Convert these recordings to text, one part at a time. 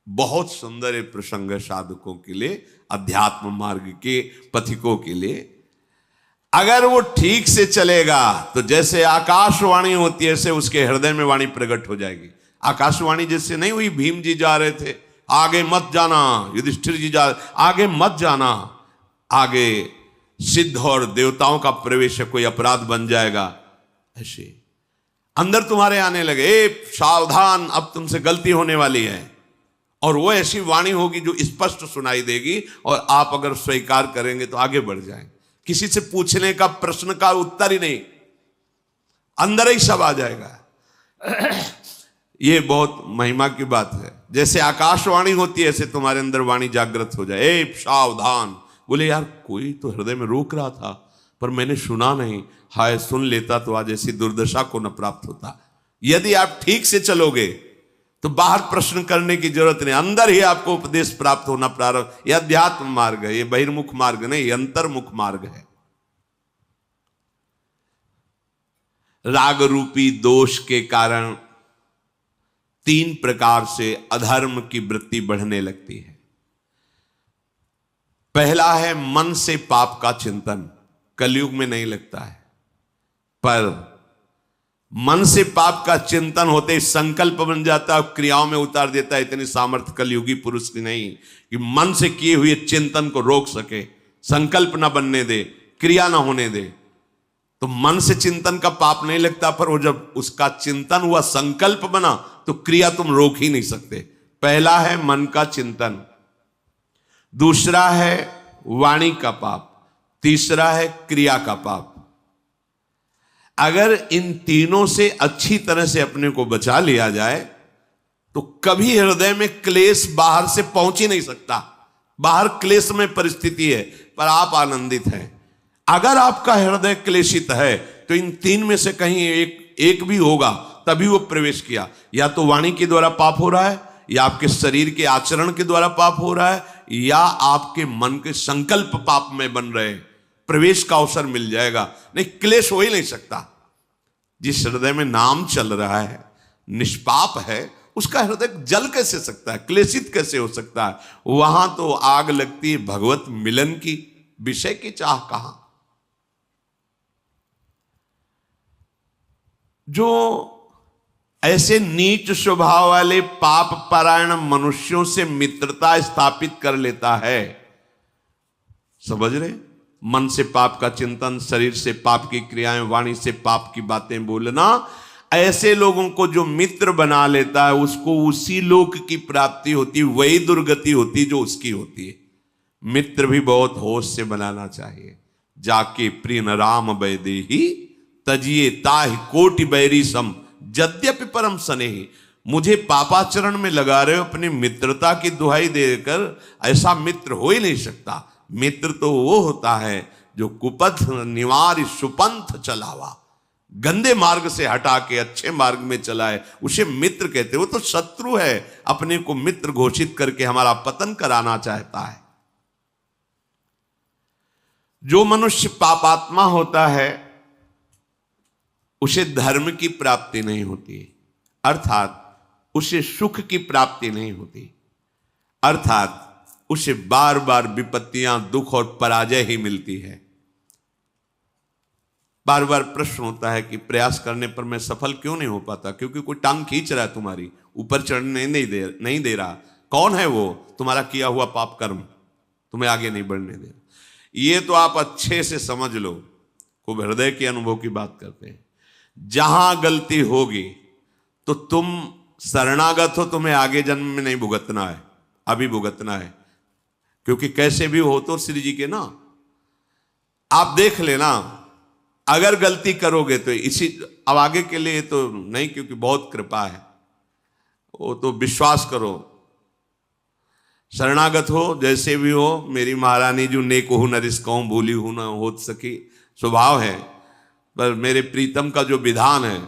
बहुत सुंदर ये प्रसंग है साधकों के लिए, अध्यात्म मार्ग के पथिकों के लिए। अगर वो ठीक से चलेगा तो जैसे आकाशवाणी होती है ऐसे उसके हृदय में वाणी प्रकट हो जाएगी। आकाशवाणी जैसे नहीं हुई, भीम जी जा रहे थे, आगे मत जाना, युधिष्ठिर जी जा आगे मत जाना, आगे सिद्ध और देवताओं का प्रवेश है, कोई अपराध बन जाएगा। ऐसे अंदर तुम्हारे आने लगे, ए सावधान, अब तुमसे गलती होने वाली है। और वो ऐसी वाणी होगी जो स्पष्ट सुनाई देगी, और आप अगर स्वीकार करेंगे तो आगे बढ़ जाएंगे। किसी से पूछने का प्रश्न का उत्तर ही नहीं, अंदर ही सब आ जाएगा। ये बहुत महिमा की बात है। जैसे आकाशवाणी होती है ऐसे तुम्हारे अंदर वाणी जागृत हो जाए, ए सावधान। बोले यार कोई तो हृदय में रोक रहा था पर मैंने सुना नहीं, हाय सुन लेता तो आज ऐसी दुर्दशा को न प्राप्त होता। यदि आप ठीक से चलोगे तो बाहर प्रश्न करने की जरूरत नहीं, अंदर ही आपको उपदेश प्राप्त होना प्रारंभ। यह अध्यात्म मार्ग है, ये बहिर्मुख मार्ग नहीं, ये अंतर्मुख मार्ग है। राग रूपी दोष के कारण 3 प्रकार से अधर्म की वृत्ति बढ़ने लगती है। पहला है मन से पाप का चिंतन, कलयुग में नहीं लगता है, पर मन से पाप का चिंतन होते ही संकल्प बन जाता है, क्रियाओं में उतार देता है। इतनी सामर्थ्य कलयुगी पुरुष की नहीं कि मन से किए हुए चिंतन को रोक सके, संकल्प ना बनने दे, क्रिया ना होने दे। तो मन से चिंतन का पाप नहीं लगता, पर वो जब उसका चिंतन हुआ, संकल्प बना, तो क्रिया तुम रोक ही नहीं सकते। पहला है मन का चिंतन, दूसरा है वाणी का पाप, तीसरा है क्रिया का पाप। अगर इन तीनों से अच्छी तरह से अपने को बचा लिया जाए तो कभी हृदय में क्लेश बाहर से पहुंच ही नहीं सकता। बाहर क्लेश में परिस्थिति है पर आप आनंदित हैं। अगर आपका हृदय क्लेशित है तो इन 3 में से कहीं एक भी होगा, तभी वो प्रवेश किया। या तो वाणी के द्वारा पाप हो रहा है, या आपके शरीर के आचरण के द्वारा पाप हो रहा है, या आपके मन के संकल्प पाप में बन रहे हैं। प्रवेश का अवसर मिल जाएगा, नहीं क्लेश हो ही नहीं सकता। जिस हृदय में नाम चल रहा है, निष्पाप है, उसका हृदय जल कैसे सकता है, क्लेशित कैसे हो सकता है? वहां तो आग लगती है भगवत मिलन की, विषय की चाह कहां। जो ऐसे नीच स्वभाव वाले पाप परायण मनुष्यों से मित्रता स्थापित कर लेता है, समझ रहे, मन से पाप का चिंतन, शरीर से पाप की क्रियाएं, वाणी से पाप की बातें बोलना, ऐसे लोगों को जो मित्र बना लेता है उसको उसी लोक की प्राप्ति होती, वही दुर्गति होती जो उसकी होती है। मित्र भी बहुत होश से बनाना चाहिए। जाके प्रिय न राम बैदेही तजिए ताहि कोटि बैरी सम यद्यपि परम स्नेही। मुझे पापाचरण में लगा रहे हो, अपनी मित्रता की दुहाई देकर, ऐसा मित्र हो ही नहीं सकता। मित्र तो वो होता है जो कुपथ निवार सुपंथ चलावा, गंदे मार्ग से हटा के अच्छे मार्ग में चलाए, उसे मित्र कहते। वो तो शत्रु है, अपने को मित्र घोषित करके हमारा पतन कराना चाहता है। जो मनुष्य पापात्मा होता है उसे धर्म की प्राप्ति नहीं होती, अर्थात उसे सुख की प्राप्ति नहीं होती, अर्थात उसे बार बार विपत्तियां, दुख और पराजय ही मिलती है। बार बार प्रश्न होता है कि प्रयास करने पर मैं सफल क्यों नहीं हो पाता? क्योंकि कोई टांग खींच रहा है तुम्हारी, ऊपर चढ़ने नहीं दे रहा। कौन है वो? तुम्हारा किया हुआ पाप कर्म तुम्हें आगे नहीं बढ़ने दे रहा। ये तो आप अच्छे से समझ लो, खूब हृदय के अनुभव की बात करते हैं। जहां गलती होगी तो तुम शरणागत हो, तुम्हें आगे जन्म में नहीं भुगतना है, अभी भुगतना है। क्योंकि कैसे भी हो तो श्री जी के ना, आप देख लेना, अगर गलती करोगे तो इसी, अब आगे के लिए तो नहीं, क्योंकि बहुत कृपा है, वो तो विश्वास करो। शरणागत हो, जैसे भी हो, मेरी महारानी जो नेक हो न रिस्कऊं भूली हूं न हो सकी, स्वभाव है। पर मेरे प्रीतम का जो विधान है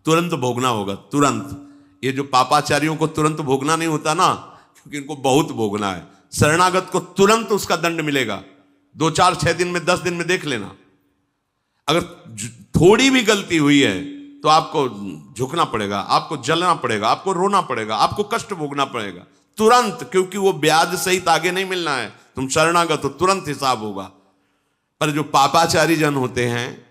तुरंत भोगना होगा, तुरंत। ये जो पापाचारियों को तुरंत भोगना नहीं होता ना, क्योंकि इनको बहुत भोगना है। शरणागत को तुरंत उसका दंड मिलेगा, 2, 4, 6 दिन में, 10 दिन में देख लेना। अगर थोड़ी भी गलती हुई है तो आपको झुकना पड़ेगा, आपको जलना पड़ेगा, आपको रोना पड़ेगा, आपको कष्ट भोगना पड़ेगा। तुरंत, क्योंकि वो ब्याज सहित आगे नहीं मिलना है। तुम शरणागत हो, तुरंत हिसाब होगा। पर जो पापाचारी जन होते हैं,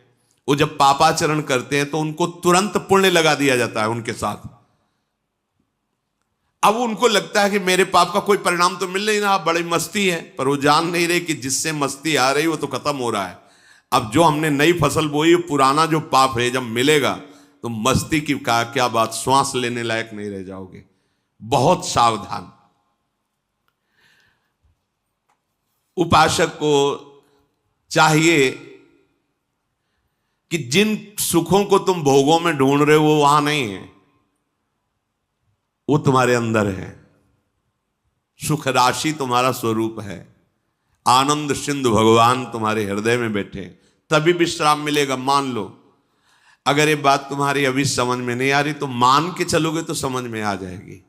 वो जब पापाचरण करते हैं तो उनको तुरंत पुण्य लगा दिया जाता है उनके साथ। अब उनको लगता है कि मेरे पाप का कोई परिणाम तो मिल नहीं रहा, बड़ी मस्ती है, पर वो जान नहीं रहे कि जिससे मस्ती आ रही वो तो खत्म हो रहा है। अब जो हमने नई फसल बोई, पुराना जो पाप है जब मिलेगा तो मस्ती की क्या बात, श्वास लेने लायक नहीं रह जाओगे। बहुत सावधान। उपासक को चाहिए कि जिन सुखों को तुम भोगों में ढूंढ रहे हो वो वहां नहीं है, वो तुम्हारे अंदर है। सुख राशि तुम्हारा स्वरूप है। आनंद सिंधु भगवान तुम्हारे हृदय में बैठे, तभी विश्राम मिलेगा। मान लो अगर ये बात तुम्हारी अभी समझ में नहीं आ रही तो मान के चलोगे तो समझ में आ जाएगी।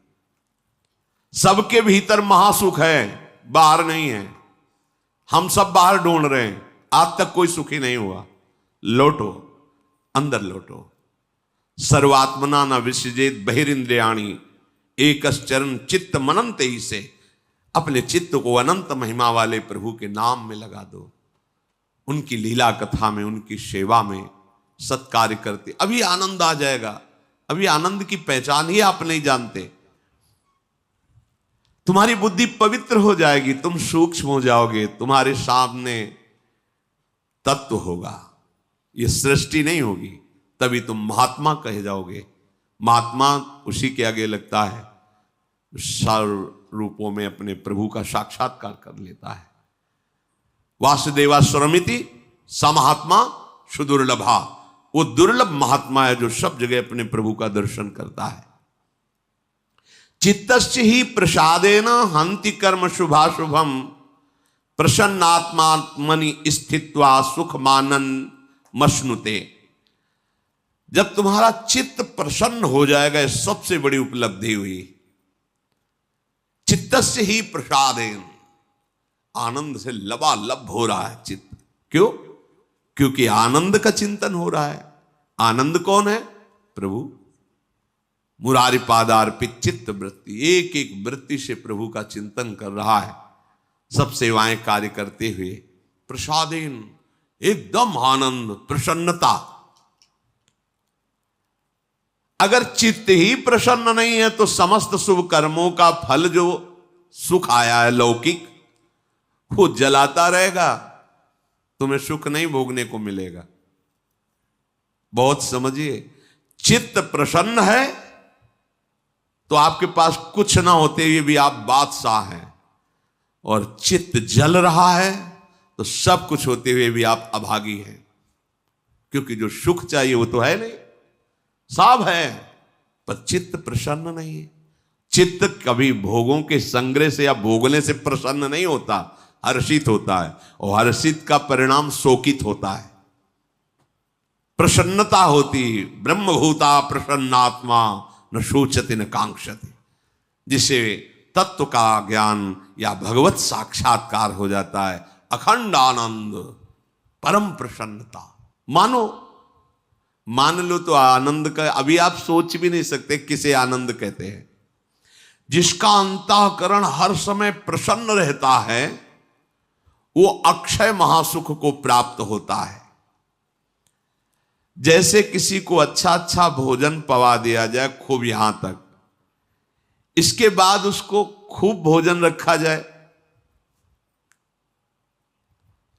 सबके भीतर महासुख है, बाहर नहीं है। हम सब बाहर ढूंढ रहे हैं, आज तक कोई सुखी नहीं हुआ। लौटो, अंदर लौटो। सर्वात्मना न विसृजेत बहिरिंद्रियाणि एकश्चरण चित्त मनंत ही से। अपने चित्त को अनंत महिमा वाले प्रभु के नाम में लगा दो, उनकी लीला कथा में, उनकी सेवा में सत्कार्य करते, अभी आनंद आ जाएगा। अभी आनंद की पहचान ही आप नहीं जानते। तुम्हारी बुद्धि पवित्र हो जाएगी, तुम सूक्ष्म हो जाओगे, तुम्हारे सामने तत्व होगा, ये सृष्टि नहीं होगी। तभी तुम महात्मा कहे जाओगे। महात्मा उसी के आगे लगता है सर्व रूपों में अपने प्रभु का साक्षात्कार कर लेता है। वासुदेवा स्वरमिति समहात्मा सुदुर्लभा। वो दुर्लभ महात्मा है जो सब जगह अपने प्रभु का दर्शन करता है। चित्तस्य ही प्रसादेन हंति कर्म शुभाशुभम प्रसन्नात्मात्मनि स्थित्वा सुख मानन मश्नुते। जब तुम्हारा चित्त प्रसन्न हो जाएगा, सबसे बड़ी उपलब्धि हुई। चित्तस्य ही प्रसादेन, आनंद से लबालब हो रहा है चित्त। क्यों? क्योंकि आनंद का चिंतन हो रहा है। आनंद कौन है? प्रभु। मुरारी पादार्पित चित्त वृत्ति, एक एक वृत्ति से प्रभु का चिंतन कर रहा है, सब सेवाएं कार्य करते हुए। प्रसादेन, एकदम आनंद, प्रसन्नता। अगर चित्त ही प्रसन्न नहीं है तो समस्त शुभ कर्मों का फल जो सुख आया है लौकिक, वो जलाता रहेगा, तुम्हें सुख नहीं भोगने को मिलेगा। बहुत समझिए, चित्त प्रसन्न है तो आपके पास कुछ ना होते हुए भी आप बादशाह हैं, और चित्त जल रहा है तो सब कुछ होते हुए भी आप अभागी हैं। क्योंकि जो सुख चाहिए वो तो है नहीं, सब है, पर चित्त प्रसन्न नहीं है। चित्त कभी भोगों के संग्रह से या भोगने से प्रसन्न नहीं होता, हर्षित होता है, और हर्षित का परिणाम शोकित होता है। प्रसन्नता होती, ब्रह्मभूता प्रसन्नात्मा न शोचति न कांक्षति। जिसे तत्व का ज्ञान या भगवत साक्षात्कार हो जाता है, अखंड आनंद, परम प्रसन्नता। मान लो तो आनंद का अभी आप सोच भी नहीं सकते किसे आनंद कहते हैं। जिसका अंतःकरण हर समय प्रसन्न रहता है वो अक्षय महासुख को प्राप्त होता है। जैसे किसी को अच्छा अच्छा भोजन पवा दिया जाए खूब यहां तक, इसके बाद उसको खूब भोजन रखा जाए,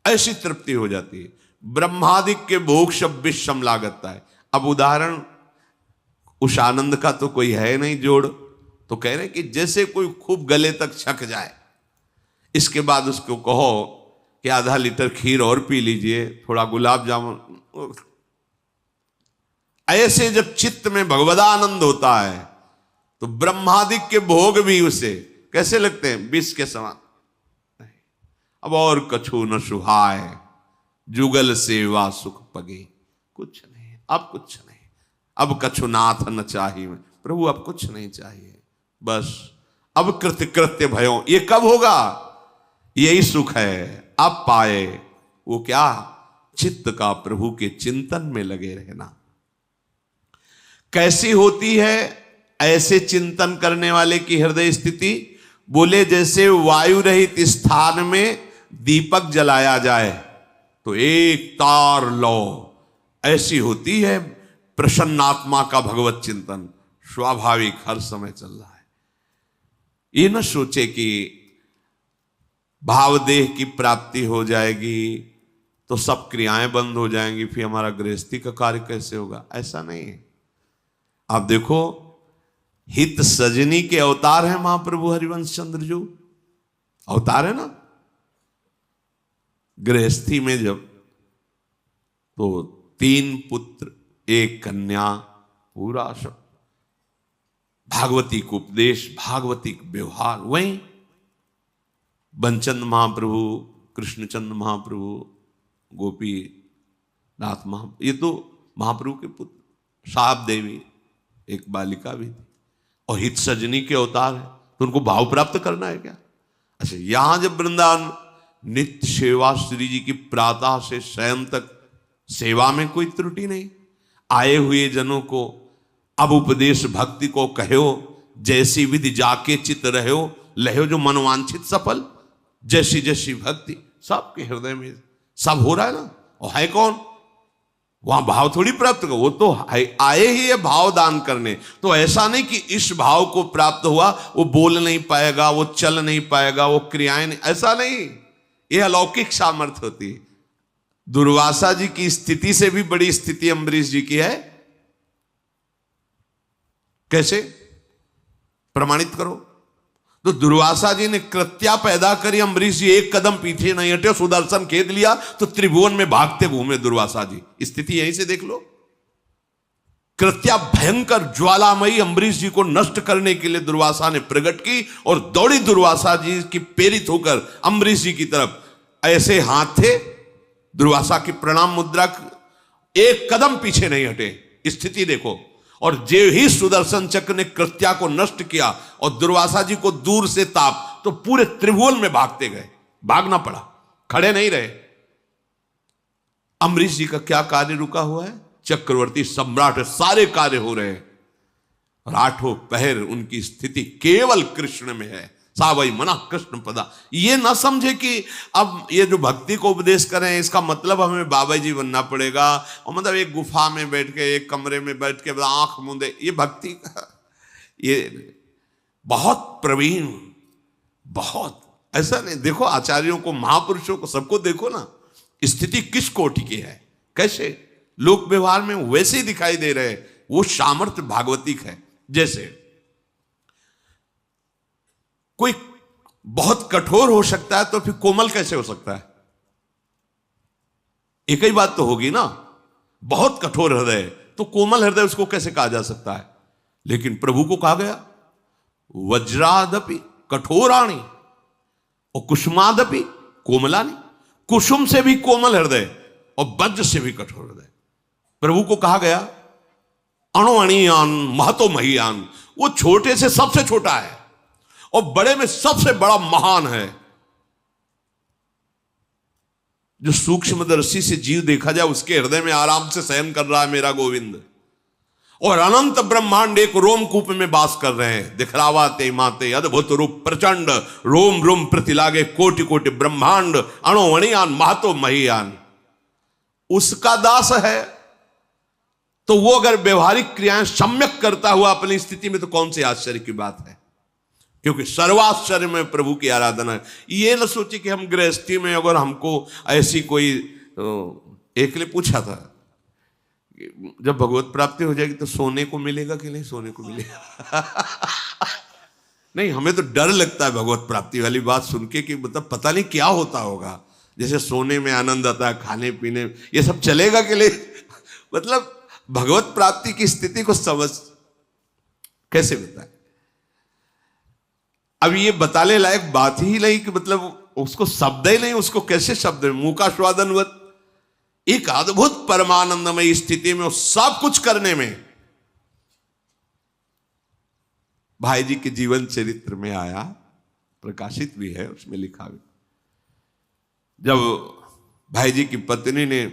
ऐसी तृप्ति हो जाती है। ब्रह्मादिक के भोग सब विषम लागता है। अब उदाहरण उस आनंद का तो कोई है नहीं जोड़, तो कह रहे कि जैसे कोई खूब गले तक छक जाए, इसके बाद उसको कहो कि आधा लीटर खीर और पी लीजिए, थोड़ा गुलाब जामुन। ऐसे जब चित्त में भगवदानंद होता है तो ब्रह्मादिक के भोग भी उसे कैसे लगते हैं? विष के समान। अब और कछु न सुहाय जुगल सेवा सुख पगे। कुछ नहीं, अब कुछ नहीं, अब कछु नाथ न चाहिए। प्रभु अब कुछ नहीं चाहिए, बस अब कृत्य कृत्य भयो। ये कब होगा? यही सुख है अब पाए। वो क्या? चित्त का प्रभु के चिंतन में लगे रहना। कैसी होती है ऐसे चिंतन करने वाले की हृदय स्थिति? बोले जैसे वायु रहित स्थान में दीपक जलाया जाए तो एक तार लो, ऐसी होती है प्रसन्नात्मा का भगवत चिंतन। स्वाभाविक हर समय चल रहा है। ये न सोचे कि भावदेह की प्राप्ति हो जाएगी तो सब क्रियाएं बंद हो जाएंगी, फिर हमारा गृहस्थी का कार्य कैसे होगा। ऐसा नहीं है। आप देखो, हित सजनी के अवतार हैं महाप्रभु हरिवंश चंद्र जो अवतार है ना। गृहस्थी में जब तो 3 पुत्र 1 कन्या, पूरा सब भागवतिक उपदेश, भागवतिक व्यवहार। वहीं बंचंद महाप्रभु, कृष्णचंद महाप्रभु, गोपी नाथ महाप्रभु, ये तो महाप्रभु के पुत्र। साप देवी एक बालिका भी थी और हित सजनी के अवतार है, तो उनको भाव प्राप्त करना है क्या। अच्छा, यहां जब वृंदावन नित्य सेवा श्री जी की प्रातः से शयन तक सेवा में कोई त्रुटि नहीं। आए हुए जनों को अब उपदेश भक्ति को कहो, जैसी विधि जाके चित रहो, लहो जो मनवांछित सफल। जैसी जैसी भक्ति सबके हृदय में सब हो रहा है ना। और है कौन वहां भाव थोड़ी प्राप्त कर, वो तो आए ही है भाव दान करने। तो ऐसा नहीं कि इस भाव को प्राप्त हुआ वो बोल नहीं पाएगा, वो चल नहीं पाएगा, वो क्रियाएं नहीं, ऐसा नहीं। ये अलौकिक सामर्थ्य होती है। दुर्वासा जी की स्थिति से भी बड़ी स्थिति अम्बरीश जी की है। कैसे प्रमाणित करो। तो दुर्वासा जी ने कृत्या पैदा करी, अम्बरीश जी एक कदम पीछे नहीं हटे, सुदर्शन खेद लिया तो त्रिभुवन में भागते घूमे दुर्वासा जी। स्थिति यहीं से देख लो। कृत्या भयंकर ज्वालामयी अम्बरीश जी को नष्ट करने के लिए दुर्वासा ने प्रकट की और दौड़ी दुर्वासा जी की प्रेरित होकर अम्बरीश जी की तरफ। ऐसे हाथ थे दुर्वासा की प्रणाम मुद्रा, एक कदम पीछे नहीं हटे। स्थिति देखो। और जे ही सुदर्शन चक्र ने कृत्या को नष्ट किया और दुर्वासा जी को दूर से ताप, तो पूरे त्रिभुवन में भागते गए। भागना पड़ा, खड़े नहीं रहे। अम्बरीश जी का क्या कार्य रुका हुआ है। चक्रवर्ती सम्राट, सारे कार्य हो रहे हैं और 8 पहर उनकी स्थिति केवल कृष्ण में है। सावई मना कृष्ण पदा। ये ना समझे कि अब ये जो भक्ति को उपदेश करें इसका मतलब हमें बाबा जी बनना पड़ेगा, और मतलब एक गुफा में बैठ के, एक कमरे में बैठ के आंख मूंदे, ये भक्ति का ये बहुत प्रवीण, बहुत ऐसा नहीं। देखो आचार्यों को, महापुरुषों को, सबको देखो ना, स्थिति किस कोटि की है, कैसे लोक व्यवहार में वैसे ही दिखाई दे रहे। वो सामर्थ्य भागवतिक है। जैसे कोई बहुत कठोर हो सकता है तो फिर कोमल कैसे हो सकता है। एक ही बात तो होगी ना। बहुत कठोर हृदय तो कोमल हृदय उसको कैसे कहा जा सकता है। लेकिन प्रभु को कहा गया वज्रादपि कठोराणी और कुसुमादपि कोमलानी। कुसुम से भी कोमल हृदय और वज्र से भी कठोर हृदय। प्रभु को कहा गया अणुअणियान महतो महियान। वो छोटे से सबसे छोटा है और बड़े में सबसे बड़ा महान है। जो सूक्ष्मदर्शी से जीव देखा जाए उसके हृदय में आराम से शयन कर रहा है मेरा गोविंद। और अनंत ब्रह्मांड एक रोमकूप में वास कर रहे हैं। दिखलावा ते माते अद्भुत रूप प्रचंड, रोम रोम प्रतिलागे कोटि कोटि ब्रह्मांड, अणुअणियान महतो महियान। उसका दास है तो वो अगर व्यवहारिक क्रियाएं सम्यक करता हुआ अपनी स्थिति में, तो कौन सी आश्चर्य की बात है। क्योंकि सर्वाश्चर्य में प्रभु की आराधना है। ये न सोचे कि हम गृहस्थी में अगर हमको ऐसी कोई, एक लिए पूछा था जब भगवत प्राप्ति हो जाएगी तो सोने को मिलेगा कि नहीं, सोने को मिलेगा नहीं, हमें तो डर लगता है भगवत प्राप्ति वाली बात सुन के कि मतलब पता नहीं क्या होता होगा। जैसे सोने में आनंद आता है, खाने पीने, ये सब चलेगा कि नहीं मतलब भगवत प्राप्ति की स्थिति को समझ कैसे बताए। अब ये बताने लायक बात ही नहीं कि मतलब उसको शब्द ही नहीं, उसको कैसे शब्द में मुंह का स्वादनवत एक अद्भुत परमानंदमय स्थिति में सब कुछ करने में। भाई जी के जीवन चरित्र में आया, प्रकाशित भी है, उसमें लिखा भी। जब भाई जी की पत्नी ने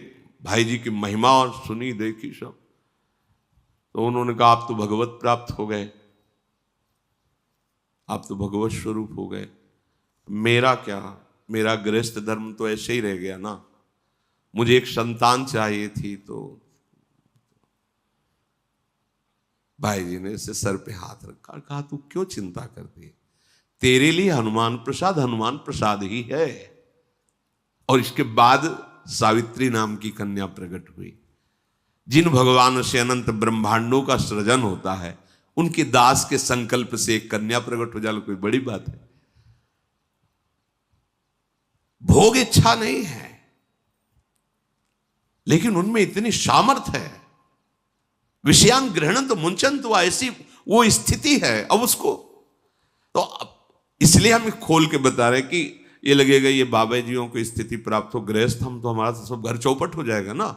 भाई जी की महिमा और सुनी देखी सब, तो उन्होंने कहा आप तो भगवत प्राप्त हो गए, आप तो भगवत स्वरूप हो गए, मेरा क्या, मेरा गृहस्थ धर्म तो ऐसे ही रह गया ना, मुझे एक संतान चाहिए थी। तो भाई जी ने इसे सर पे हाथ रखा, कहा तू क्यों चिंता करती है, तेरे लिए हनुमान प्रसाद ही है। और इसके बाद सावित्री नाम की कन्या प्रकट हुई। जिन भगवान से अनंत ब्रह्मांडों का सृजन होता है, उनके दास के संकल्प से एक कन्या प्रकट हो जाए, कोई बड़ी बात है? भोग इच्छा नहीं है, लेकिन उनमें इतनी सामर्थ्य है। विषयान ग्रहण तो मुंचन, तो ऐसी वो स्थिति है। अब उसको तो इसलिए हम खोल के बता रहे कि ये लगेगा ये बाबा जियों को स्थिति प्राप्त हो, गृहस्थ हम तो हमारा तो सब घर चौपट हो जाएगा ना,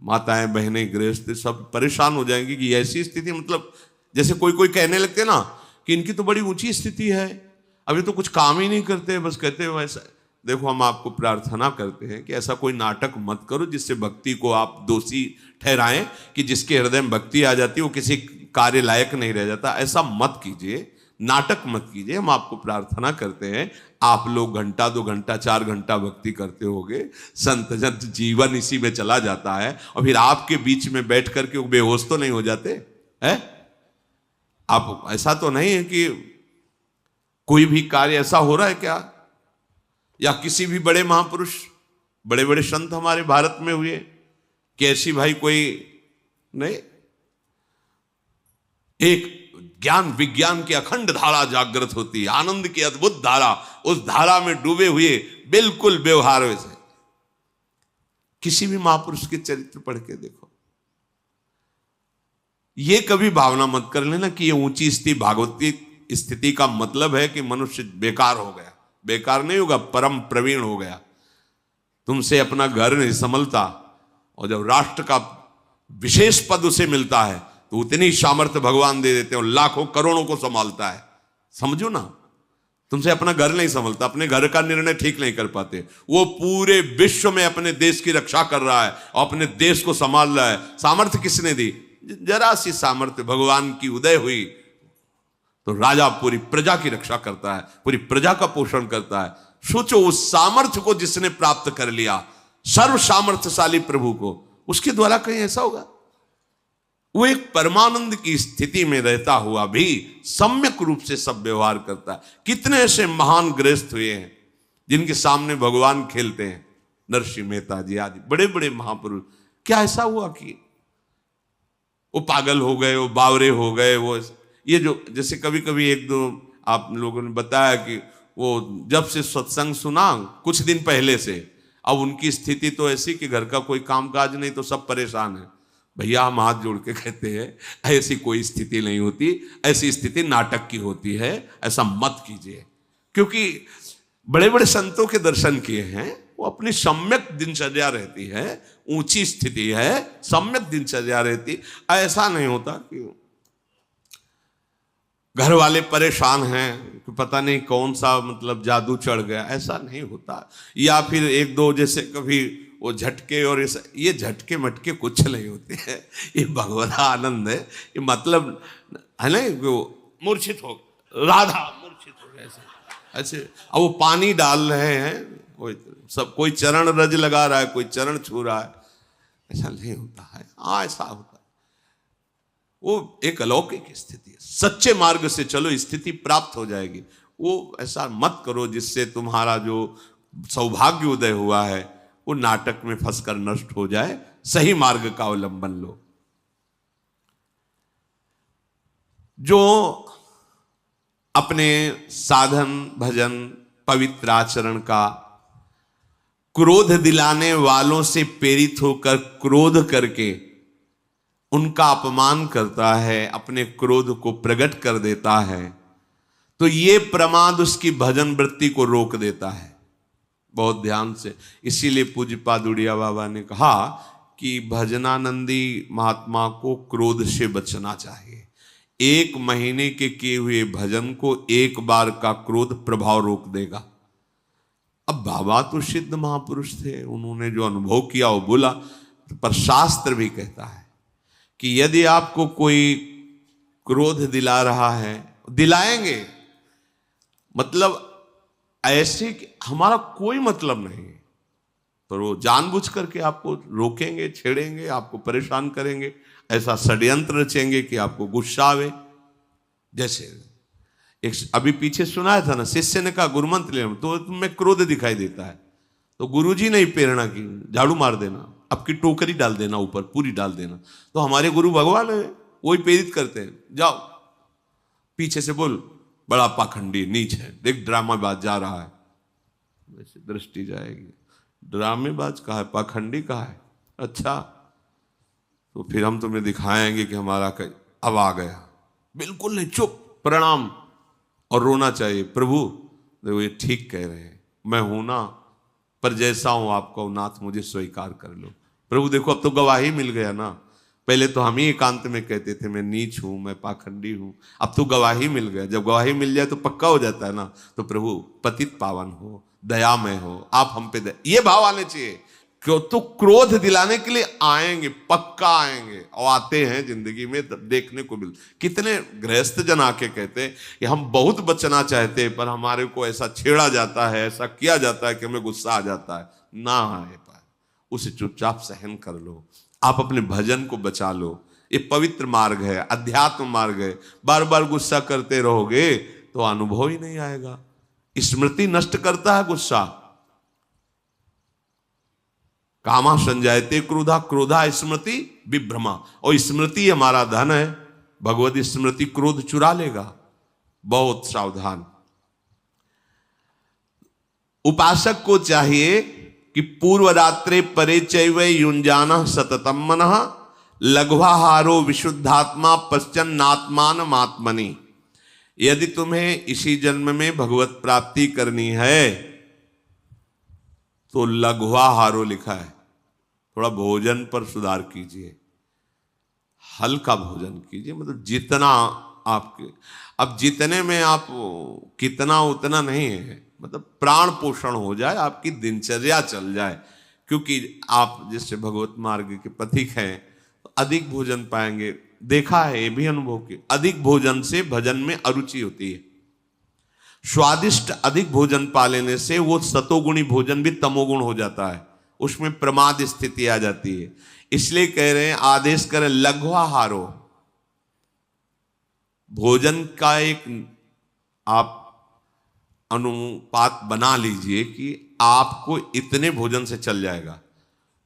माताएं बहनें गृहस्थ सब परेशान हो जाएंगी कि ऐसी स्थिति। मतलब जैसे कोई कहने लगते ना कि इनकी तो बड़ी ऊंची स्थिति है, अभी तो कुछ काम ही नहीं करते, बस कहते हो ऐसा। देखो, हम आपको प्रार्थना करते हैं कि ऐसा कोई नाटक मत करो जिससे भक्ति को आप दोषी ठहराएं, कि जिसके हृदय में भक्ति आ जाती है वो किसी कार्य लायक नहीं रह जाता। ऐसा मत कीजिए, नाटक मत कीजिए। हम आपको प्रार्थना करते हैं, आप लोग घंटा 2 घंटा 4 घंटा भक्ति करते होगे, संत जन जीवन इसी में चला जाता है, और फिर आपके बीच में बैठ करके वो बेहोश तो नहीं हो जाते हैं? आप ऐसा तो नहीं है कि कोई भी कार्य ऐसा हो रहा है क्या, या किसी भी बड़े महापुरुष बड़े बड़े संत हमारे भारत में हुए, कैसी भाई कोई नहीं? एक ज्ञान विज्ञान की अखंड धारा जागृत होती है, आनंद की अद्भुत धारा, उस धारा में डूबे हुए बिल्कुल व्यवहार से। किसी भी महापुरुष के चरित्र पढ़ के देखो। ये कभी भावना मत कर लेना कि ये ऊंची स्थिति भागवती स्थिति का मतलब है कि मनुष्य बेकार हो गया। बेकार नहीं होगा, परम प्रवीण हो गया। तुमसे अपना घर नहीं संभलता, और जब राष्ट्र का विशेष पद उसे मिलता है तो उतनी सामर्थ्य भगवान दे देते हैं, लाखों करोड़ों को संभालता है। समझो ना, तुमसे अपना घर नहीं संभलता, अपने घर का निर्णय ठीक नहीं कर पाते, वो पूरे विश्व में अपने देश की रक्षा कर रहा है और अपने देश को संभाल रहा है। सामर्थ्य किसने दी? जरा सी सामर्थ्य भगवान की उदय हुई तो राजा पूरी प्रजा की रक्षा करता है, पूरी प्रजा का पोषण करता है। सोचो, उस सामर्थ्य को जिसने प्राप्त कर लिया, सर्व सामर्थ्यशाली प्रभु को, उसके द्वारा कहीं ऐसा होगा? वो एक परमानंद की स्थिति में रहता हुआ भी सम्यक रूप से सब व्यवहार करता है। कितने ऐसे महान गृहस्थ हुए हैं जिनके सामने भगवान खेलते हैं, नरसिंह मेहता जी आदि बड़े बड़े महापुरुष। क्या ऐसा हुआ कि वो पागल हो गए, वो बावरे हो गए? वो ये जो जैसे कभी कभी एक दो आप लोगों ने बताया कि वो जब से सत्संग सुना कुछ दिन पहले से, अब उनकी स्थिति तो ऐसी कि घर का कोई कामकाज नहीं तो सब परेशान है। भैया, हम हाथ जोड़ के कहते हैं ऐसी कोई स्थिति नहीं होती, ऐसी स्थिति नाटक की होती है, ऐसा मत कीजिए। क्योंकि बड़े बड़े संतों के दर्शन किए हैं, वो अपनी सम्यक दिनचर्या रहती है, ऊंची स्थिति है, सम्यक दिनचर्या रहती। ऐसा नहीं होता कि घर वाले परेशान हैं कि पता नहीं कौन सा मतलब जादू चढ़ गया, ऐसा नहीं होता। या फिर एक दो जैसे कभी वो झटके, और ये झटके मटके कुछ नहीं होते हैं, ये भगवत आनंद है। ये मतलब है ना, वो मूर्छित हो, राधा मूर्छित हो गए ऐसे। अब वो पानी डाल रहे हैं, कोई चरण रज लगा रहा है, कोई चरण छू रहा है, ऐसा नहीं होता है। हाँ, ऐसा होता है। वो एक अलौकिक स्थिति है। सच्चे मार्ग से चलो, स्थिति प्राप्त हो जाएगी। वो ऐसा मत करो जिससे तुम्हारा जो सौभाग्य उदय हुआ है वो नाटक में फंसकर नष्ट हो जाए। सही मार्ग का अवलंबन लो। जो अपने साधन भजन पवित्र आचरण का क्रोध दिलाने वालों से प्रेरित होकर क्रोध करके उनका अपमान करता है, अपने क्रोध को प्रकट कर देता है, तो ये प्रमाद उसकी भजन वृत्ति को रोक देता है। बहुत ध्यान से। इसीलिए पूज्यपाद उड़िया बाबा ने कहा कि भजनानंदी महात्मा को क्रोध से बचना चाहिए। 1 महीने के किए हुए भजन को एक बार का क्रोध प्रभाव रोक देगा। अब बाबा तो सिद्ध महापुरुष थे, उन्होंने जो अनुभव किया वो बोला, पर शास्त्र भी कहता है कि यदि आपको कोई क्रोध दिला रहा है, दिलाएंगे, मतलब ऐसे कि हमारा कोई मतलब नहीं, पर वो जानबूझ करके आपको रोकेंगे, छेड़ेंगे, आपको परेशान करेंगे, ऐसा षड्यंत्र रचेंगे कि आपको गुस्सा आवे। जैसे एक अभी पीछे सुनाया था ना, शिष्य ने कहा गुरुमंत्र ले, तो तुम्हें क्रोध दिखाई देता है, तो गुरुजी ने ही प्रेरणा की, झाड़ू मार देना, आपकी टोकरी डाल देना, ऊपर पूरी डाल देना। तो हमारे गुरु भगवान है, वही प्रेरित करते हैं, जाओ पीछे से बोल, बड़ा पाखंडी नीच है, देख ड्रामाबाज जा रहा है, वैसे दृष्टि जाएगी, ड्रामेबाज कहा है, पाखंडी कहा है, अच्छा तो फिर हम तुम्हें दिखाएंगे कि हमारा अब आ गया। बिल्कुल नहीं, चुप, प्रणाम, और रोना चाहिए, प्रभु देखो ये ठीक कह रहे हैं, मैं हूं ना, पर जैसा हूं आपको नाथ मुझे स्वीकार कर लो। प्रभु देखो अब तो गवाही मिल गया ना, पहले तो हम ही एकांत में कहते थे मैं नीच हूं, मैं पाखंडी हूं, अब तो गवाही मिल गया, जब गवाही मिल जाए तो पक्का हो जाता है ना। तो प्रभु पतित पावन हो, दयामय हो, आप हम पे ये भाव आने चाहिए। क्यों? तो क्रोध दिलाने के लिए आएंगे, पक्का आएंगे, और आते हैं जिंदगी में, देखने को मिल। कितने गृहस्थ जन आके कहते हैं कि हम बहुत बचना चाहते हैं, पर हमारे को ऐसा छेड़ा जाता है, ऐसा किया जाता है कि हमें गुस्सा आ जाता है। ना आए पाए, उसे चुपचाप सहन कर लो, आप अपने भजन को बचा लो। ये पवित्र मार्ग है, अध्यात्म मार्ग है। बार बार गुस्सा करते रहोगे तो अनुभव ही नहीं आएगा। स्मृति नष्ट करता है गुस्सा। कामा संजायते क्रोधा, क्रोधा स्मृति विभ्रमा, और स्मृति हमारा धन है, भगवत स्मृति क्रोध चुरा लेगा, बहुत सावधान। उपासक को चाहिए कि पूर्व रात्रे परे चैव युंजान सततम मनः, लघ्वाहारो विशुद्धात्मा पश्चन्नात्मान आत्मनि। यदि तुम्हें इसी जन्म में भगवत प्राप्ति करनी है तो लघ्वाहारो लिखा है, थोड़ा भोजन पर सुधार कीजिए, हल्का भोजन कीजिए, मतलब जितना आपके, अब जितने में आप कितना उतना नहीं है, मतलब प्राण पोषण हो जाए, आपकी दिनचर्या चल जाए। क्योंकि आप जैसे भगवत मार्ग के पथिक हैं तो अधिक भोजन पाएंगे। देखा है, ये भी अनुभव की, अधिक भोजन से भजन में अरुचि होती है। स्वादिष्ट अधिक भोजन पा लेने से वो सतोगुणी भोजन भी तमोगुण हो जाता है, उसमें प्रमाद स्थिति आ जाती है। इसलिए कह रहे हैं, आदेश करें लघ्वाहारो, भोजन का एक आप अनुपात बना लीजिए कि आपको इतने भोजन से चल जाएगा,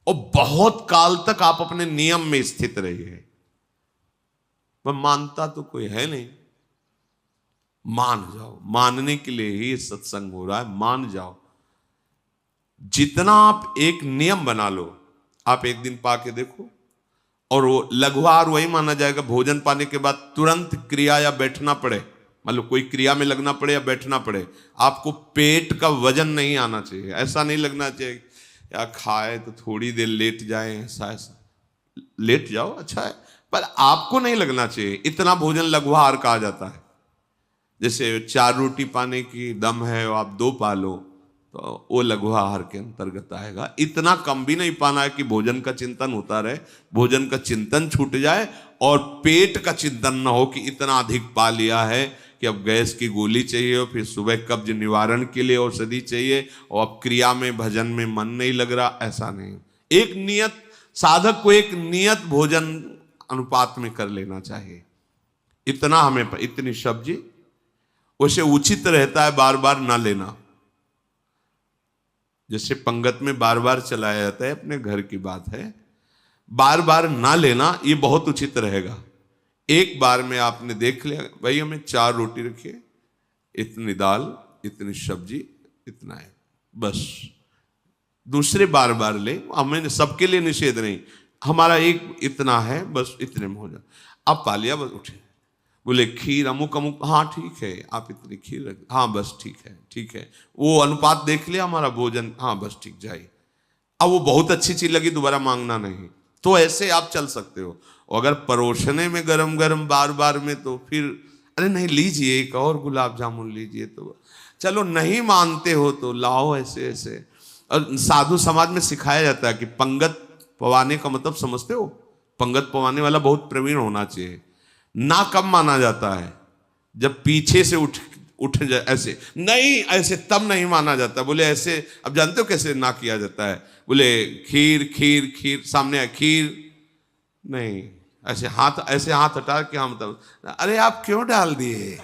और बहुत काल तक आप अपने नियम में स्थित रहिए। पर मानता तो कोई है नहीं, मान जाओ, मानने के लिए ही सत्संग हो रहा है, मान जाओ। जितना आप एक नियम बना लो, आप एक दिन पा के देखो, और वो लघुआहार वही माना जाएगा भोजन पाने के बाद तुरंत क्रिया या बैठना पड़े, मतलब कोई क्रिया में लगना पड़े या बैठना पड़े, आपको पेट का वजन नहीं आना चाहिए। ऐसा नहीं लगना चाहिए या खाए तो थोड़ी देर लेट जाए, ऐसा लेट जाओ अच्छा है, पर आपको नहीं लगना चाहिए। इतना भोजन लघुआहार कहा जाता है। जैसे 4 रोटी पाने की दम है और आप 2 पा लो तो वो लघुआहार के अंतर्गत आएगा। इतना कम भी नहीं पाना है कि भोजन का चिंतन होता रहे, भोजन का चिंतन छूट जाए, और पेट का चिंतन ना हो कि इतना अधिक पा लिया है कि अब गैस की गोली चाहिए, और फिर सुबह कब्ज निवारण के लिए औषधि चाहिए, और अब क्रिया में भजन में मन नहीं लग रहा। ऐसा नहीं, एक नियत, साधक को एक नियत भोजन अनुपात में कर लेना चाहिए। इतना हमें, इतनी सब्जी, उसे उचित रहता है बार बार ना लेना। जैसे पंगत में बार बार चलाया जाता है, अपने घर की बात है, बार बार ना लेना, ये बहुत उचित रहेगा। एक बार में आपने देख लिया, भाई हमें 4 रोटी रखिए, इतनी दाल, इतनी सब्जी, इतना है, बस। दूसरे बार बार ले, हमें सबके लिए निषेध नहीं, हमारा एक इतना है, बस इतने में हो जाए। अब पा लिया, बस उठे, बोले खीर अमुक अमुक, हाँ ठीक है, आप इतनी खीर रख, हाँ बस ठीक है, ठीक है, वो अनुपात देख लिया हमारा भोजन, हाँ बस ठीक, जाइए। अब वो बहुत अच्छी चीज लगी, दोबारा मांगना नहीं, तो ऐसे आप चल सकते हो। और अगर परोसने में गरम गरम बार बार में, तो फिर अरे नहीं लीजिए, एक और गुलाब जामुन लीजिए, तो चलो नहीं मानते हो तो लाओ, ऐसे ऐसे। और साधु समाज में सिखाया जाता है कि पंगत पवाने का मतलब समझते हो, पंगत पवाने वाला बहुत प्रवीण होना चाहिए। ना कब माना जाता है, जब पीछे से उठ जाए ऐसे नहीं, ऐसे तब नहीं माना जाता। बोले ऐसे, अब जानते हो कैसे ना किया जाता है? बोले खीर खीर खीर, सामने है खीर, नहीं ऐसे हाथ हटा के हम तब, अरे आप क्यों डाल दिए?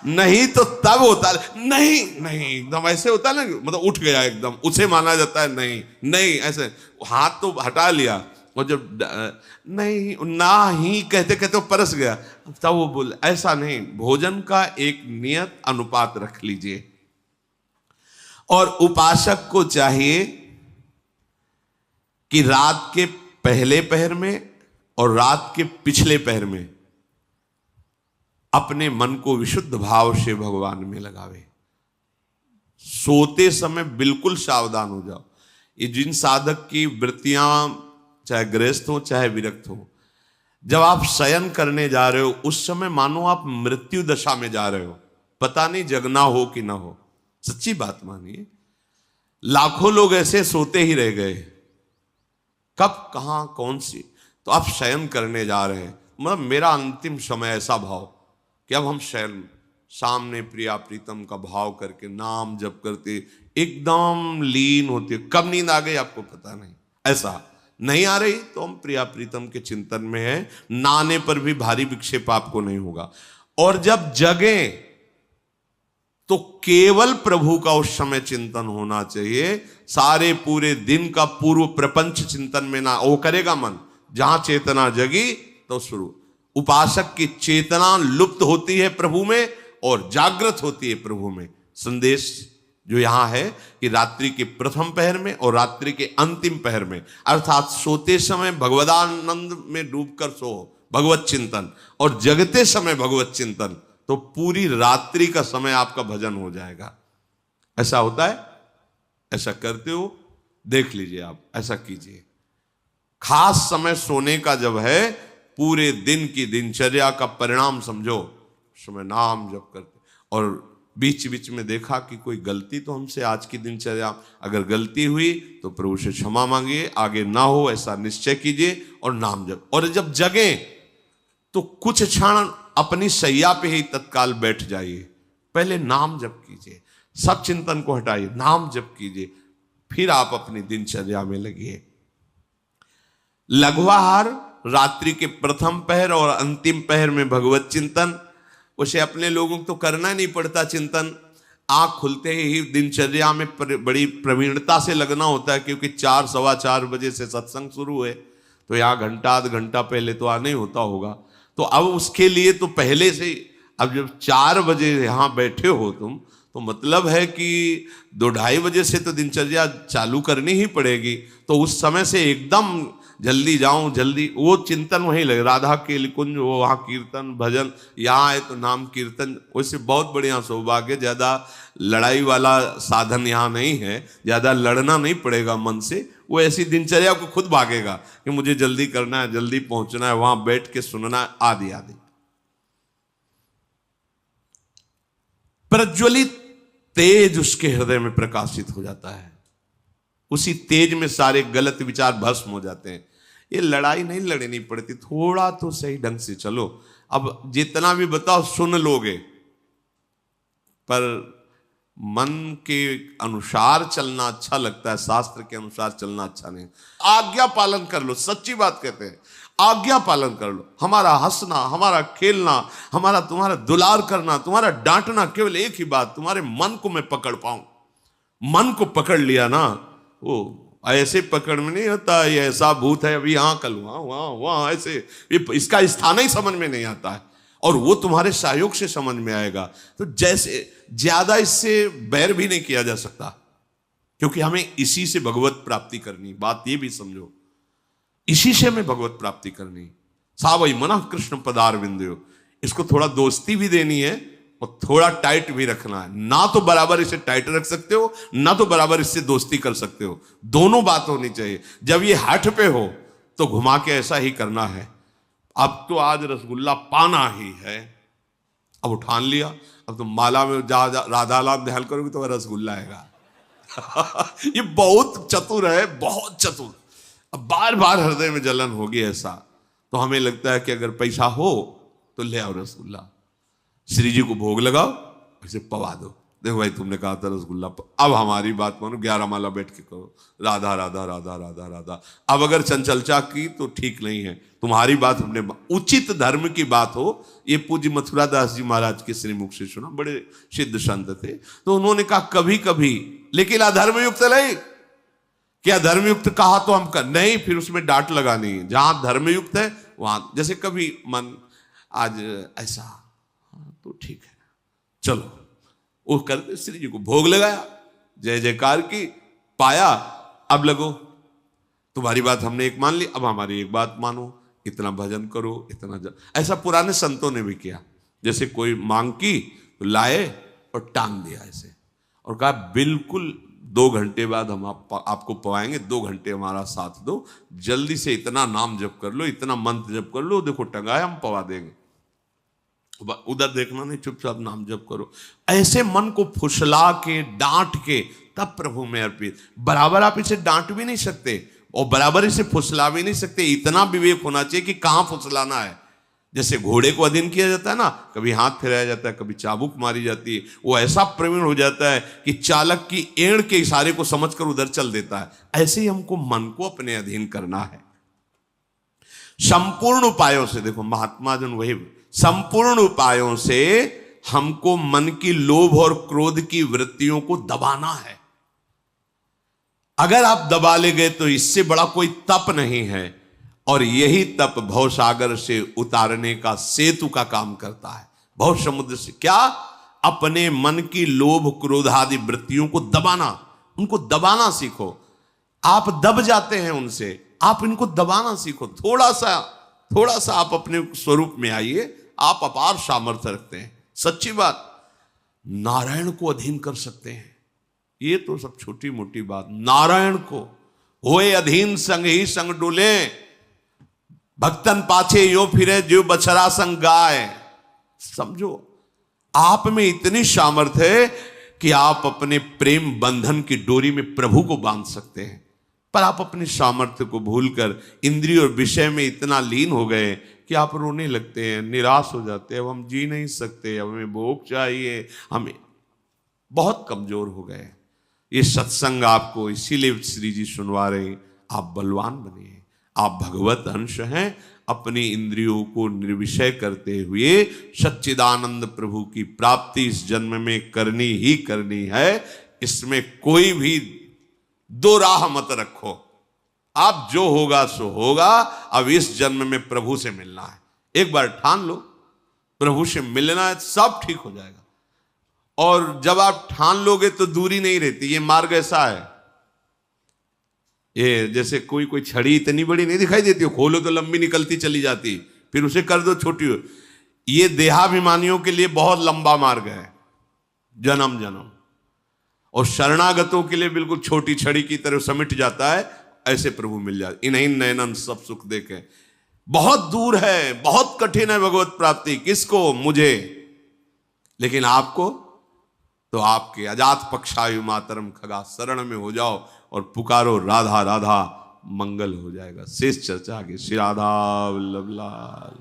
नहीं तो तब होता, नहीं नहीं एकदम ऐसे होता ना, मतलब उठ गया एकदम, उसे माना जाता है नहीं नहीं, ऐसे हाथ तो हटा लिया, और जब नहीं ना ही कहते कहते वो परस गया, तब वो बोल, ऐसा नहीं, भोजन का एक नियत अनुपात रख लीजिए। और उपासक को चाहिए कि रात के पहले पहर में और रात के पिछले पहर में अपने मन को विशुद्ध भाव से भगवान में लगावे। सोते समय बिल्कुल सावधान हो जाओ। ये जिन साधक की वृत्तियां चाहे गृहस्थ हो चाहे विरक्त हो, जब आप शयन करने जा रहे हो उस समय मानो आप मृत्यु दशा में जा रहे हो, पता नहीं जगना हो कि ना हो। सच्ची बात मानिए, लाखों लोग ऐसे सोते ही रह गए, कब कहां कौन सी, तो आप शयन करने जा रहे हैं। मतलब मेरा अंतिम समय ऐसा भाव कि अब हम शयन, सामने प्रिया प्रीतम का भाव करके नाम जप करते एकदम लीन होते, कब नींद आ गई आपको पता नहीं, ऐसा नहीं आ रही तो हम प्रिया प्रीतम के चिंतन में है, नाने पर भी भारी विक्षेप आपको नहीं होगा। और जब जगे तो केवल प्रभु का उस समय चिंतन होना चाहिए। सारे पूरे दिन का पूर्व प्रपंच चिंतन में ना वो करेगा मन, जहां चेतना जगी तो शुरू। उपासक की चेतना लुप्त होती है प्रभु में और जागृत होती है प्रभु में। संदेश जो यहां है कि रात्रि के प्रथम पहर में और रात्रि के अंतिम पहर में, अर्थात सोते समय भगवदानंद में डूबकर सो, भगवत चिंतन, और जगते समय भगवत चिंतन, तो पूरी रात्रि का समय आपका भजन हो जाएगा। ऐसा होता है? ऐसा करते हो? देख लीजिए, आप ऐसा कीजिए। खास समय सोने का जब है, पूरे दिन की दिनचर्या का परिणाम समझो, समय नाम जप करते, और बीच बीच में देखा कि कोई गलती तो हमसे आज की दिनचर्या, अगर गलती हुई तो प्रभु से क्षमा मांगिए, आगे ना हो ऐसा निश्चय कीजिए और नाम जप। और जब जगे तो कुछ क्षण अपनी सैया पे ही तत्काल बैठ जाइए, पहले नाम जप कीजिए, सब चिंतन को हटाइए, नाम जप कीजिए, फिर आप अपनी दिनचर्या में लगिए। लघुआहार रात्रि के प्रथम पहर और अंतिम पहर में भगवत चिंतन, उसे अपने लोगों को तो करना नहीं पड़ता चिंतन, आंख खुलते ही दिनचर्या में बड़ी प्रवीणता से लगना होता है, क्योंकि 4 सवा 4 बजे से सत्संग शुरू है, तो यहाँ घंटा आध घंटा पहले तो आना ही होता होगा। तो अब उसके लिए तो पहले से, अब जब 4 बजे यहाँ बैठे हो तुम, तो मतलब है कि 2-2:30 बजे से तो दिनचर्या चालू करनी ही पड़ेगी। तो उस समय से एकदम जल्दी जाऊं, जल्दी वो चिंतन वहीं लगे, राधा के कुंज, वो वहाँ कीर्तन भजन, यहाँ है तो नाम कीर्तन, वैसे बहुत बढ़िया सौभाग्य। ज़्यादा लड़ाई वाला साधन यहाँ नहीं है, ज़्यादा लड़ना नहीं पड़ेगा मन से, वो ऐसी दिनचर्या को खुद भागेगा कि मुझे जल्दी करना है, जल्दी पहुंचना है, वहां बैठ के सुनना है, आदि आदि। प्रज्वलित तेज उसके हृदय में प्रकाशित हो जाता है, उसी तेज में सारे गलत विचार भस्म हो जाते हैं। ये लड़ाई नहीं लड़नी पड़ती, थोड़ा तो सही ढंग से चलो। अब जितना भी बताओ सुन लोगे, पर मन के अनुसार चलना अच्छा लगता है, शास्त्र के अनुसार चलना अच्छा नहीं। आज्ञा पालन कर लो, सच्ची बात कहते हैं, आज्ञा पालन कर लो। हमारा हंसना, हमारा खेलना, हमारा तुम्हारा दुलार करना, तुम्हारा डांटना, केवल एक ही बात, तुम्हारे मन को मैं पकड़ पाऊं। मन को पकड़ लिया ना, वो ऐसे पकड़ में नहीं होता, ये ऐसा भूत है, अभी यहाँ कल वहां वहां वहां, ऐसे इसका स्थान ही समझ में नहीं आता है, और वो तुम्हारे सहयोग से समझ में आएगा। तो जैसे ज्यादा इससे बैर भी नहीं किया जा सकता, क्योंकि हमें इसी से भगवत प्राप्ति करनी। बात ये भी समझो, इसी से हमें भगवत प्राप्ति करनी। सावई मना कृष्ण पदारविंदो, इसको थोड़ा दोस्ती भी देनी है और थोड़ा टाइट भी रखना है। ना तो बराबर इसे टाइट रख सकते हो, ना तो बराबर इससे दोस्ती कर सकते हो, दोनों बात होनी चाहिए। जब ये हठ पे हो तो घुमा के ऐसा ही करना है, अब तो आज रसगुल्ला पाना ही है, अब उठान लिया, अब तो माला में जा राधा लाभ ध्यान करोगे तो रसगुल्ला आएगा। ये बहुत चतुर है, बहुत चतुर। अब बार बार हृदय में जलन होगी ऐसा, तो हमें लगता है कि अगर पैसा हो तो ले आओ रसगुल्ला, श्री जी को भोग लगाओ, ऐसे पवा दो। देखो भाई तुमने कहा था रसगुल्ला, अब हमारी बात मानो, 11 माला बैठ के करो राधा राधा राधा राधा राधा। अब अगर चंचलचा की तो ठीक नहीं है, तुम्हारी बात हमने उचित धर्म की बात हो। ये पूज्य मथुरा दास जी महाराज के श्रीमुख से सुना, बड़े सिद्ध संत थे, तो उन्होंने कहा कभी कभी, लेकिन अधर्मयुक्त नहीं। क्या धर्मयुक्त कहा तो हम कर नहीं, फिर उसमें डांट लगानी है। जहां धर्मयुक्त है वहां, जैसे कभी मन आज ऐसा, तो ठीक है चलो, वो करके श्री जी को भोग लगाया, जय जयकार की, पाया। अब लगो तुम्हारी बात हमने एक मान ली, अब हमारी एक बात मानो, इतना भजन करो, इतना ऐसा पुराने संतों ने भी किया। जैसे कोई मांग की तो लाए और टांग दिया ऐसे, और कहा बिल्कुल 2 घंटे बाद हम आपको पवाएंगे, 2 घंटे हमारा साथ दो, जल्दी से इतना नाम जप कर लो, इतना मंत्र जप कर लो, देखो टंगाए हम पवा देंगे। उधर देखना नहीं, चुपचाप नाम जप करो। ऐसे मन को फुसला के डांट के तब प्रभु में अर्पित। बराबर आप इसे डांट भी नहीं सकते और बराबर इसे फुसला भी नहीं सकते। इतना विवेक होना चाहिए कि कहां फुसलाना है। जैसे घोड़े को अधीन किया जाता है ना, कभी हाथ फिराया जाता है, कभी चाबुक मारी जाती है, वो ऐसा प्रवीण हो जाता है कि चालक की एड़ के इशारे को समझकर उधर चल देता है। ऐसे ही हमको मन को अपने अधीन करना है संपूर्ण उपायों से। देखो महात्मा जन वही, संपूर्ण उपायों से हमको मन की लोभ और क्रोध की वृत्तियों को दबाना है। अगर आप दबा ले गए तो इससे बड़ा कोई तप नहीं है, और यही तप भवसागर से उतारने का सेतु का काम करता है। भव समुद्र से क्या, अपने मन की लोभ क्रोध आदि वृत्तियों को दबाना, उनको दबाना सीखो। आप दब जाते हैं उनसे, आप इनको दबाना सीखो। थोड़ा सा आप अपने स्वरूप में आइए, आप अपार सामर्थ्य रखते हैं। सच्ची बात, नारायण को अधीन कर सकते हैं। ये तो सब छोटी मोटी बात। नारायण को होए अधीन, संग ही संग डोले, भक्तन पाछे यो फिरे, जो बछड़ा संग गाय। समझो, आप में इतनी सामर्थ्य है कि आप अपने प्रेम बंधन की डोरी में प्रभु को बांध सकते हैं। पर आप अपने सामर्थ्य को भूलकर इंद्रिय और विषय में इतना लीन हो गए कि आप रोने लगते हैं, निराश हो जाते हैं। अब हम जी नहीं सकते, अब हमें भोग चाहिए, हमें बहुत कमजोर हो गए। ये सत्संग आपको इसीलिए श्री जी सुनवा रहे, आप बलवान बनिए, आप भगवत अंश हैं। अपनी इंद्रियों को निर्विषय करते हुए सच्चिदानंद प्रभु की प्राप्ति इस जन्म में करनी ही करनी है। इसमें कोई भी दो राह मत रखो। आप जो होगा सो होगा। अब इस जन्म में प्रभु से मिलना है, एक बार ठान लो, प्रभु से मिलना है, सब ठीक हो जाएगा। और जब आप ठान लोगे तो दूरी नहीं रहती। ये मार्ग ऐसा है, ये जैसे कोई छड़ी इतनी बड़ी नहीं दिखाई देती हो, खोलो तो लंबी निकलती चली जाती, फिर उसे कर दो छोटी हो। ये देहाभिमानियों के लिए बहुत लंबा मार्ग है, जन्म जन्म। और शरणागतों के लिए बिल्कुल छोटी छड़ी की तरह समिट जाता है। ऐसे प्रभु मिल जाए, इन्हीं नयनन सब सुख देखे। बहुत दूर है, बहुत कठिन है भगवत प्राप्ति। किसको? मुझे। लेकिन आपको तो आपके अजात पक्षायु मातरम खगा शरण में हो जाओ और पुकारो राधा राधा, मंगल हो जाएगा। शेष चर्चा आगे। श्री राधा वल्लभ लाल।